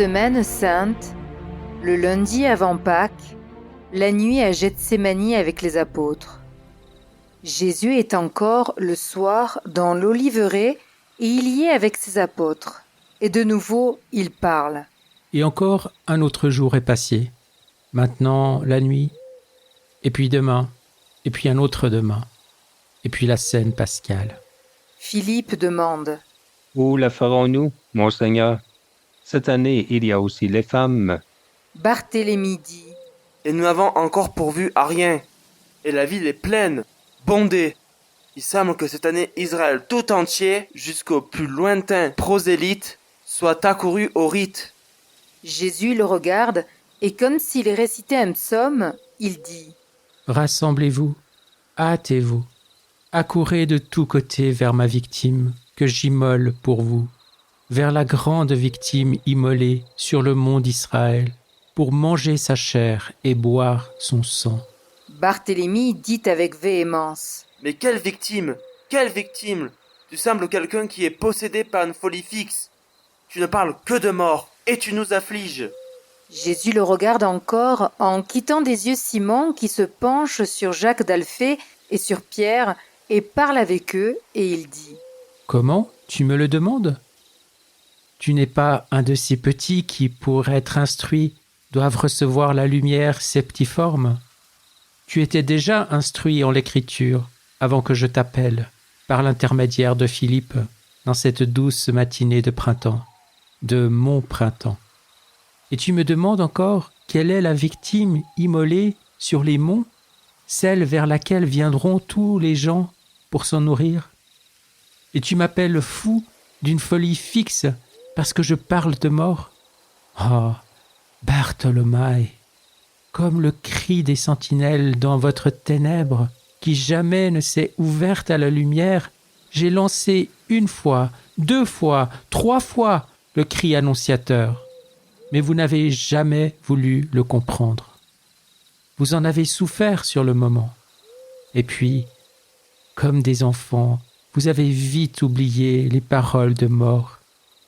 semaine sainte, le lundi avant Pâques, la nuit à Gethsémani avec les apôtres. Jésus est encore le soir dans l'oliveraie et il y est avec ses apôtres. Et de nouveau, il parle. Et encore un autre jour est passé. Maintenant, la nuit, et puis demain, et puis un autre demain, et puis la scène pascale. Philippe demande. Où la ferons-nous, mon Seigneur? Cette année, il y a aussi les femmes. Barthélemy dit. Et nous n'avons encore pourvu à rien. Et la ville est pleine, bondée. Il semble que cette année, Israël tout entier, jusqu'au plus lointain prosélyte, soit accouru au rite. Jésus le regarde et comme s'il récitait un psaume, il dit. Rassemblez-vous, hâtez-vous, accourez de tous côtés vers ma victime que j'immole pour vous, vers la grande victime immolée sur le mont d'Israël, pour manger sa chair et boire son sang. Barthélemy dit avec véhémence. Mais quelle victime? Quelle victime? Tu sembles quelqu'un qui est possédé par une folie fixe. Tu ne parles que de mort, et tu nous affliges. Jésus le regarde encore en quittant des yeux Simon qui se penche sur Jacques d'Alphée et sur Pierre et parle avec eux et il dit. Comment? Tu me le demandes? Tu n'es pas un de ces petits qui, pour être instruits, doivent recevoir la lumière septiforme? Tu étais déjà instruit en l'écriture avant que je t'appelle, par l'intermédiaire de Philippe, dans cette douce matinée de printemps, de mon printemps. Et tu me demandes encore quelle est la victime immolée sur les monts, celle vers laquelle viendront tous les gens pour s'en nourrir? Et tu m'appelles fou d'une folie fixe parce que je parle de mort? Oh, Bartholomae, comme le cri des sentinelles dans votre ténèbre, qui jamais ne s'est ouverte à la lumière, j'ai lancé une fois, 2 fois, 3 fois le cri annonciateur. Mais vous n'avez jamais voulu le comprendre. Vous en avez souffert sur le moment. Et puis, comme des enfants, vous avez vite oublié les paroles de mort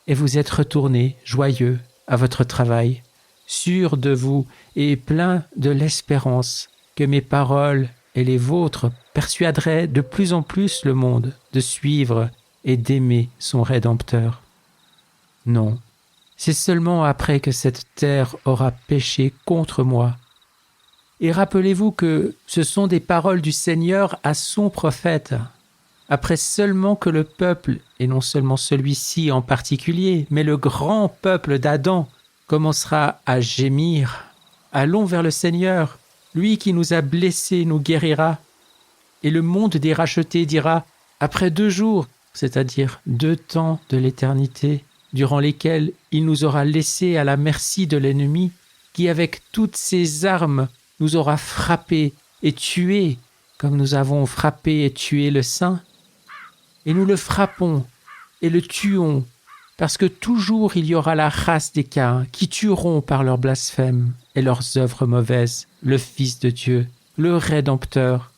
et vous êtes retournés joyeux à votre travail, sûrs de vous et pleins de l'espérance que mes paroles et les vôtres persuaderaient de plus en plus le monde de suivre et d'aimer son Rédempteur. Non. C'est seulement après que cette terre aura péché contre moi. Et rappelez-vous que ce sont des paroles du Seigneur à son prophète, après seulement que le peuple, et non seulement celui-ci en particulier, mais le grand peuple d'Adam, commencera à gémir. Allons vers le Seigneur, lui qui nous a blessés nous guérira. Et le monde des rachetés dira, après 2 jours, c'est-à-dire 2 temps de l'éternité, durant lesquels il nous aura laissés à la merci de l'ennemi, qui avec toutes ses armes nous aura frappés et tués, comme nous avons frappé et tué le Saint. Et nous le frappons et le tuons, parce que toujours il y aura la race des Caïns qui tueront par leurs blasphèmes et leurs œuvres mauvaises le Fils de Dieu, le Rédempteur,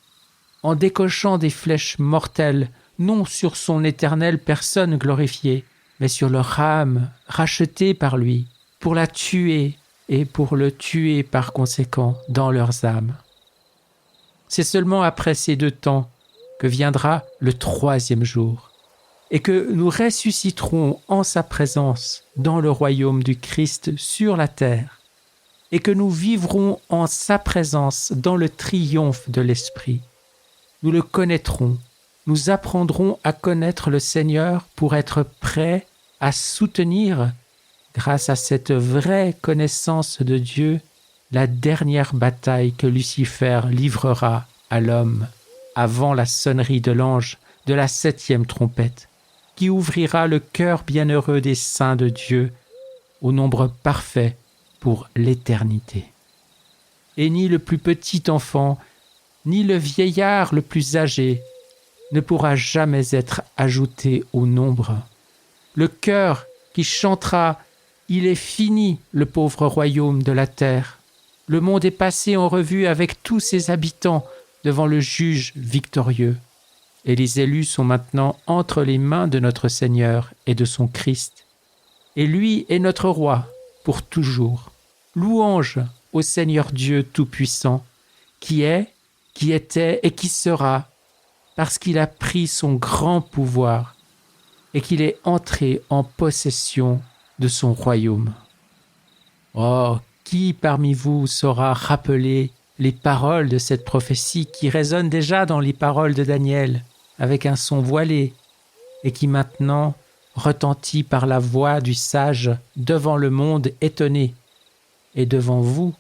en décochant des flèches mortelles, non sur son éternelle personne glorifiée, mais sur leur âme rachetée par lui, pour la tuer et pour le tuer par conséquent dans leurs âmes. C'est seulement après ces 2 temps que viendra le 3e jour, et que nous ressusciterons en sa présence dans le royaume du Christ sur la terre, et que nous vivrons en sa présence dans le triomphe de l'Esprit. Nous le connaîtrons. Nous apprendrons à connaître le Seigneur pour être prêts à soutenir, grâce à cette vraie connaissance de Dieu, la dernière bataille que Lucifer livrera à l'homme avant la sonnerie de l'ange de la 7e trompette, qui ouvrira le cœur bienheureux des saints de Dieu au nombre parfait pour l'éternité. Et ni le plus petit enfant, ni le vieillard le plus âgé ne pourra jamais être ajouté au nombre. Le cœur qui chantera « Il est fini, le pauvre royaume de la terre. Le monde est passé en revue avec tous ses habitants devant le juge victorieux. Et les élus sont maintenant entre les mains de notre Seigneur et de son Christ. Et lui est notre roi, pour toujours. Louange au Seigneur Dieu Tout-Puissant, qui est, qui était et qui sera, parce qu'il a pris son grand pouvoir et qu'il est entré en possession de son royaume. Oh, qui parmi vous saura rappeler les paroles de cette prophétie qui résonnent déjà dans les paroles de Daniel avec un son voilé et qui maintenant retentit par la voix du sage devant le monde étonné et devant vous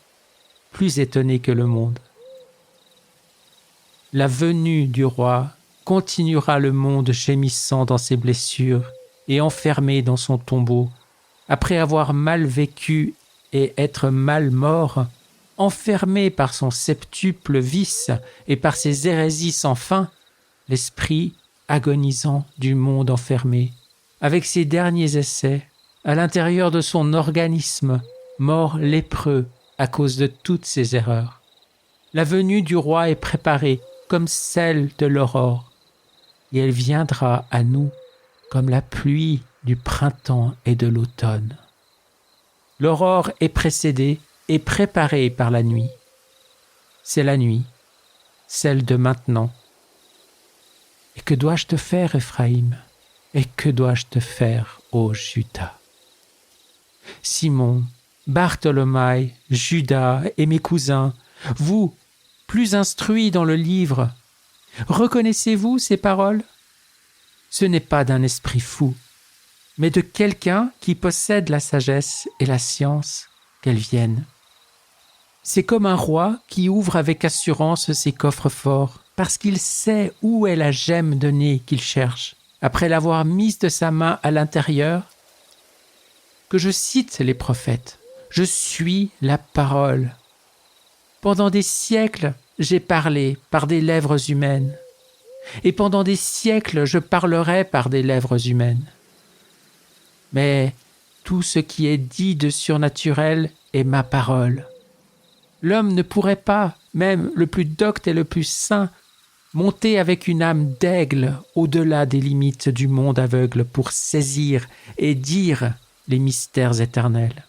plus étonné que le monde. La venue du roi continuera le monde gémissant dans ses blessures et enfermé dans son tombeau, après avoir mal vécu et être mal mort, enfermé par son septuple vice et par ses hérésies sans fin, l'esprit agonisant du monde enfermé, avec ses derniers essais, à l'intérieur de son organisme, mort lépreux à cause de toutes ses erreurs. La venue du roi est préparée comme celle de l'aurore, et elle viendra à nous comme la pluie du printemps et de l'automne. L'aurore est précédée et préparée par la nuit. C'est la nuit, celle de maintenant. Et que dois-je te faire, Éphraïm? Et que dois-je te faire, ô Juda? Simon, Bartholomaï, Judas et mes cousins, vous, plus instruits dans le livre, reconnaissez-vous ces paroles? Ce n'est pas d'un esprit fou, mais de quelqu'un qui possède la sagesse et la science, qu'elles viennent. C'est comme un roi qui ouvre avec assurance ses coffres forts, parce qu'il sait où est la gemme de nez qu'il cherche, après l'avoir mise de sa main à l'intérieur. Que je cite les prophètes, je suis la parole. Pendant des siècles, j'ai parlé par des lèvres humaines, et pendant des siècles, je parlerai par des lèvres humaines. Mais tout ce qui est dit de surnaturel est ma parole. L'homme ne pourrait pas, même le plus docte et le plus saint, monter avec une âme d'aigle au-delà des limites du monde aveugle pour saisir et dire les mystères éternels.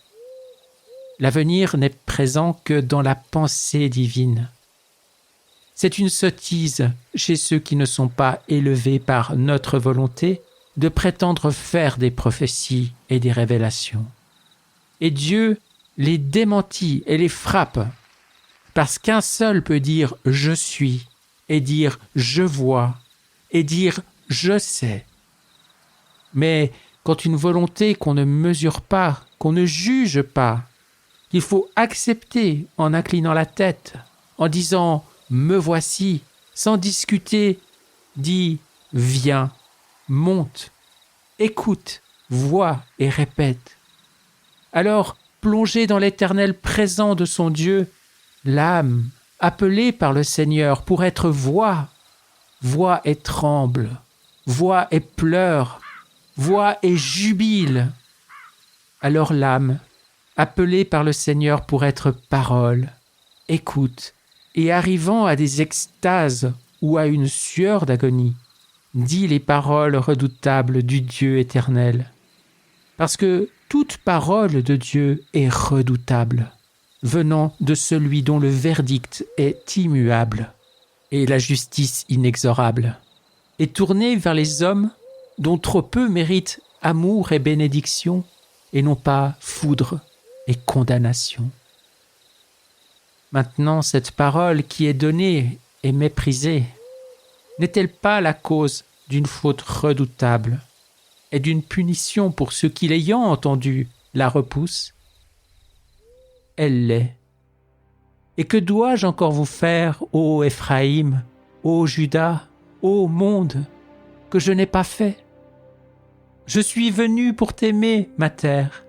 L'avenir n'est présent que dans la pensée divine. C'est une sottise chez ceux qui ne sont pas élevés par notre volonté de prétendre faire des prophéties et des révélations. Et Dieu les démentit et les frappe, parce qu'un seul peut dire « je suis » et dire « je vois » et dire « je sais ». Mais quand une volonté qu'on ne mesure pas, qu'on ne juge pas, qu'il faut accepter en inclinant la tête, en disant « me voici », sans discuter, dit « viens ». Monte, écoute, vois et répète. Alors, plongée dans l'éternel présent de son Dieu, l'âme, appelée par le Seigneur pour être voix et tremble, voix et pleure, voix et jubile. Alors l'âme, appelée par le Seigneur pour être parole, écoute, et arrivant à des extases ou à une sueur d'agonie, dit les paroles redoutables du Dieu éternel. Parce que toute parole de Dieu est redoutable, venant de celui dont le verdict est immuable et la justice inexorable, et tournée vers les hommes dont trop peu méritent amour et bénédiction, et non pas foudre et condamnation. Maintenant, cette parole qui est donnée et méprisée, n'est-elle pas la cause d'une faute redoutable et d'une punition pour ceux qui, l'ayant entendue, la repoussent? Elle l'est. Et que dois-je encore vous faire, ô Éphraïm, ô Juda, ô monde, que je n'ai pas fait? Je suis venu pour t'aimer, ma terre,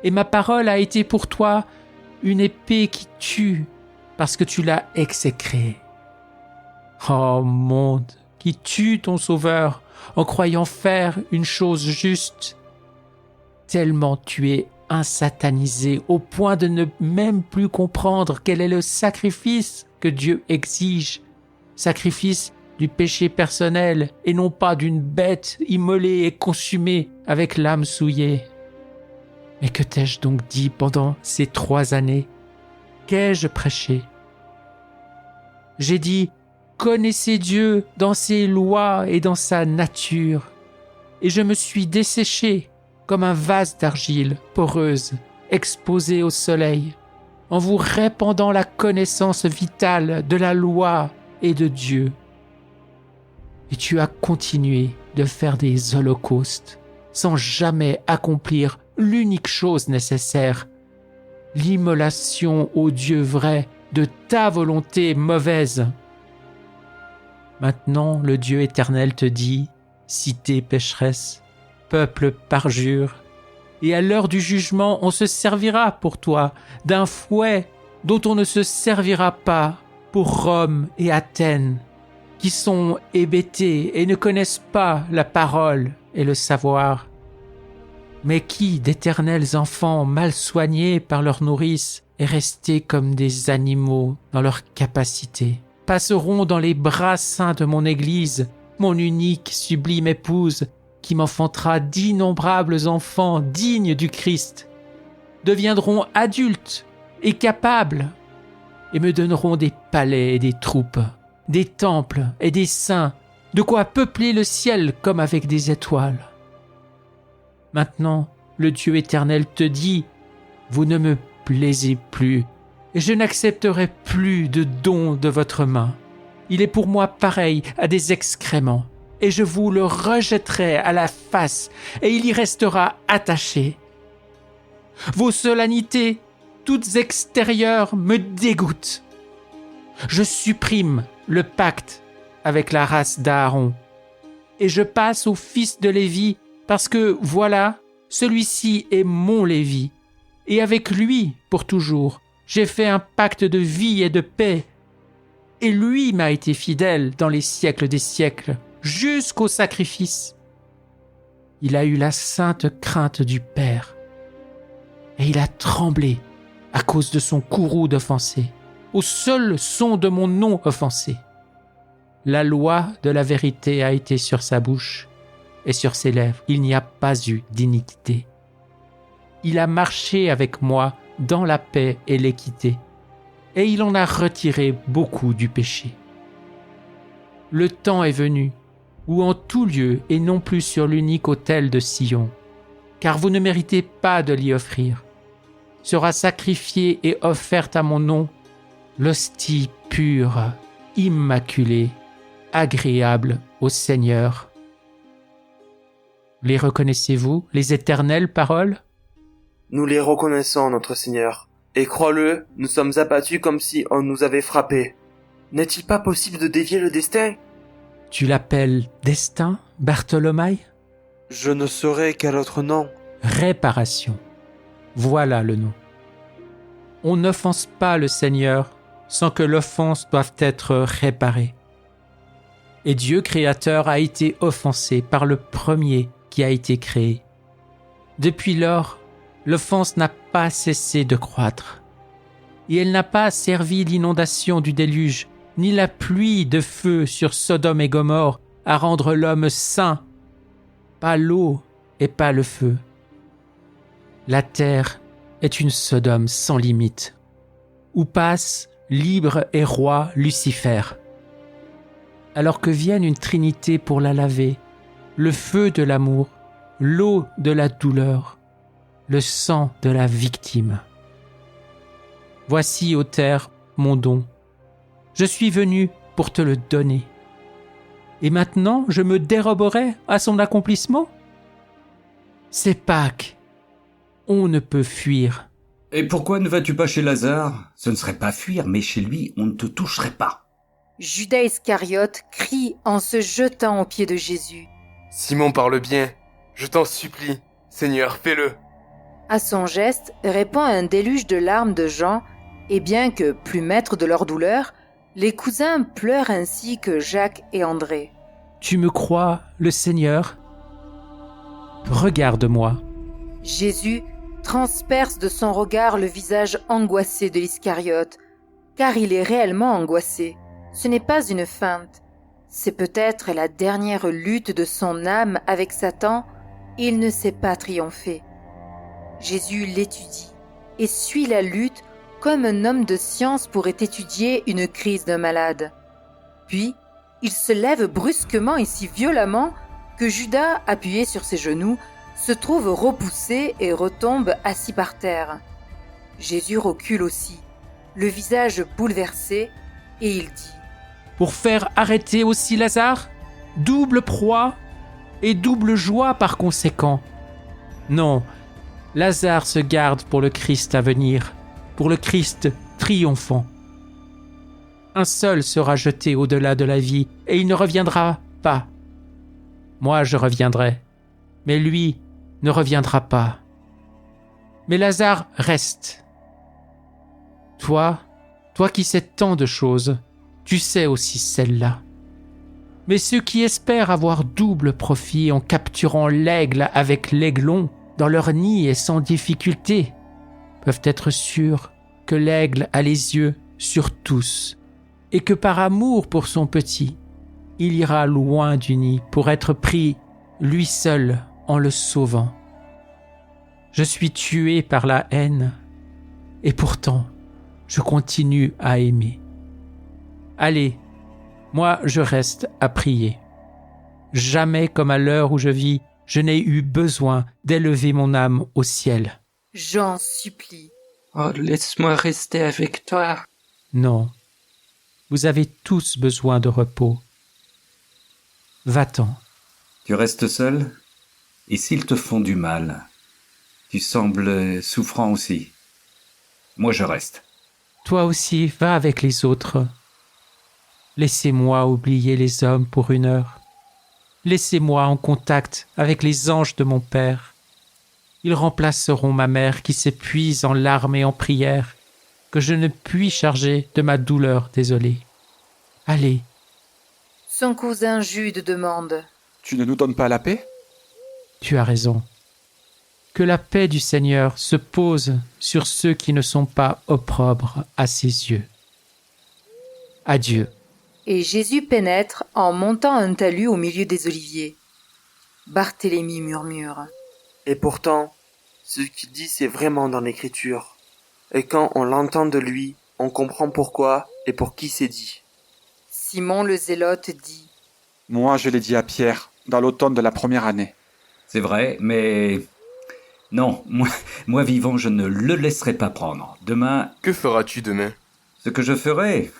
et ma parole a été pour toi une épée qui tue, parce que tu l'as exécrée. Ô monde, qui tue ton Sauveur en croyant faire une chose juste, tellement tu es insatanisé au point de ne même plus comprendre quel est le sacrifice que Dieu exige, sacrifice du péché personnel et non pas d'une bête immolée et consumée avec l'âme souillée. Mais que t'ai-je donc dit pendant ces 3 années? Qu'ai-je prêché? J'ai dit, connaissez Dieu dans ses lois et dans sa nature. Et je me suis desséché comme un vase d'argile poreuse, exposé au soleil, en vous répandant la connaissance vitale de la loi et de Dieu. Et tu as continué de faire des holocaustes sans jamais accomplir l'unique chose nécessaire, l'immolation au Dieu vrai de ta volonté mauvaise. Maintenant, le Dieu éternel te dit, cité pécheresse, peuple parjure, et à l'heure du jugement, on se servira pour toi d'un fouet dont on ne se servira pas pour Rome et Athènes, qui sont hébétés et ne connaissent pas la parole et le savoir. Mais qui, d'éternels enfants mal soignés par leur nourrice et restés comme des animaux dans leur capacité, passeront dans les bras saints de mon Église, mon unique sublime épouse, qui m'enfantera d'innombrables enfants dignes du Christ, deviendront adultes et capables, et me donneront des palais et des troupes, des temples et des saints, de quoi peupler le ciel comme avec des étoiles. Maintenant, le Dieu éternel te dit, vous ne me plaisez plus, et je n'accepterai plus de dons de votre main. Il est pour moi pareil à des excréments, et je vous le rejetterai à la face, et il y restera attaché. Vos solennités, toutes extérieures, me dégoûtent. Je supprime le pacte avec la race d'Aaron, et je passe au fils de Lévi, parce que, voilà, celui-ci est mon Lévi, et avec lui, pour toujours, j'ai fait un pacte de vie et de paix, et lui m'a été fidèle dans les siècles des siècles, jusqu'au sacrifice. Il a eu la sainte crainte du Père, et il a tremblé à cause de son courroux d'offensé, au seul son de mon nom offensé. La loi de la vérité a été sur sa bouche, et sur ses lèvres, il n'y a pas eu d'iniquité. Il a marché avec moi dans la paix et l'équité, et il en a retiré beaucoup du péché. Le temps est venu où en tout lieu et non plus sur l'unique autel de Sion, car vous ne méritez pas de l'y offrir, sera sacrifiée et offerte à mon nom l'hostie pure, immaculée, agréable au Seigneur. Les reconnaissez-vous, les éternelles paroles? Nous les reconnaissons, notre Seigneur. Et crois-le, nous sommes abattus comme si on nous avait frappés. N'est-il pas possible de dévier le destin? Tu l'appelles destin, Bartholomaï? Je ne saurais quel autre nom. Réparation. Voilà le nom. On n'offense pas le Seigneur sans que l'offense doive être réparée. Et Dieu créateur a été offensé par le premier qui a été créé. Depuis lors, l'offense n'a pas cessé de croître. Et elle n'a pas servi l'inondation du déluge, ni la pluie de feu sur Sodome et Gomorrhe à rendre l'homme saint. Pas l'eau et pas le feu. La terre est une Sodome sans limite, où passe, libre et roi, Lucifer. Alors que vienne une trinité pour la laver, le feu de l'amour, l'eau de la douleur, le sang de la victime. Voici, ô terre, mon don. Je suis venu pour te le donner. Et maintenant, je me déroberai à son accomplissement? C'est Pâques. On ne peut fuir. Et pourquoi ne vas-tu pas chez Lazare? Ce ne serait pas fuir, mais chez lui, on ne te toucherait pas. Judas Iscariote crie en se jetant aux pieds de Jésus. Simon parle bien. Je t'en supplie. Seigneur, fais-le. À son geste répond un déluge de larmes de Jean, et bien que plus maîtres de leur douleur, les cousins pleurent ainsi que Jacques et André. Tu me crois, le Seigneur? Regarde-moi. Jésus transperce de son regard le visage angoissé de l'Iscariote, car il est réellement angoissé. Ce n'est pas une feinte. C'est peut-être la dernière lutte de son âme avec Satan, et il ne sait pas triompher. Jésus l'étudie et suit la lutte comme un homme de science pourrait étudier une crise d'un malade. Puis, il se lève brusquement et si violemment que Judas, appuyé sur ses genoux, se trouve repoussé et retombe assis par terre. Jésus recule aussi, le visage bouleversé, et il dit : Pour faire arrêter aussi Lazare, double proie et double joie par conséquent. Non, Lazare se garde pour le Christ à venir, pour le Christ triomphant. Un seul sera jeté au-delà de la vie, et il ne reviendra pas. Moi, je reviendrai, mais lui ne reviendra pas. Mais Lazare reste. Toi qui sais tant de choses, tu sais aussi celle-là. Mais ceux qui espèrent avoir double profit en capturant l'aigle avec l'aiglon dans leur nid et sans difficulté, peuvent être sûrs que l'aigle a les yeux sur tous et que par amour pour son petit, il ira loin du nid pour être pris, lui seul, en le sauvant. Je suis tué par la haine et pourtant, je continue à aimer. Allez, moi je reste à prier. Jamais comme à l'heure où je vis, je n'ai eu besoin d'élever mon âme au ciel. J'en supplie. Oh, laisse-moi rester avec toi. Non, vous avez tous besoin de repos. Va-t'en. Tu restes seul? Et s'ils te font du mal? Tu sembles souffrant aussi. Moi, je reste. Toi aussi, va avec les autres. Laissez-moi oublier les hommes pour une heure. Laissez-moi en contact avec les anges de mon Père. Ils remplaceront ma mère qui s'épuise en larmes et en prières, que je ne puis charger de ma douleur désolée. Allez. Son cousin Jude demande : Tu ne nous donnes pas la paix? Tu as raison. Que la paix du Seigneur se pose sur ceux qui ne sont pas opprobres à ses yeux. Adieu. Et Jésus pénètre en montant un talus au milieu des oliviers. Barthélemy murmure : Et pourtant, ce qu'il dit c'est vraiment dans l'écriture. Et quand on l'entend de lui, on comprend pourquoi et pour qui c'est dit. Simon le Zélote dit : Moi, je l'ai dit à Pierre, dans l'automne de la première année. C'est vrai, mais... Non, moi vivant, je ne le laisserai pas prendre. Demain, Que feras-tu demain? ce que je ferai...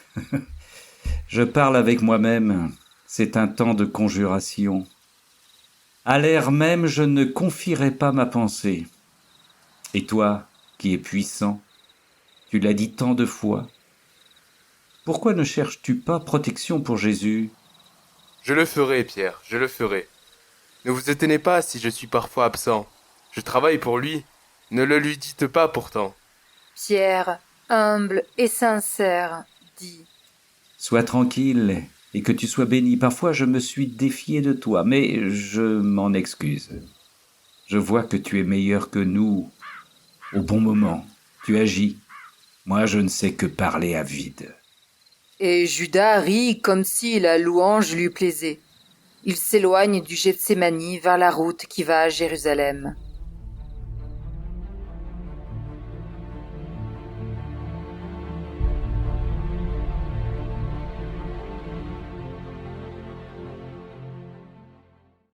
Je parle avec moi-même. C'est un temps de conjuration. À l'air même, je ne confierai pas ma pensée. Et toi, qui es puissant, tu l'as dit tant de fois. Pourquoi ne cherches-tu pas protection pour Jésus? Je le ferai, Pierre, je le ferai. Ne vous étonnez pas si je suis parfois absent. Je travaille pour lui. Ne le lui dites pas pourtant. Pierre, humble et sincère, dit : Sois tranquille et que tu sois béni. Parfois, je me suis défié de toi, mais je m'en excuse. Je vois que tu es meilleur que nous. Au bon moment, tu agis. Moi, je ne sais que parler à vide. Et Judas rit comme si la louange lui plaisait. Il s'éloigne du Gethsémani vers la route qui va à Jérusalem.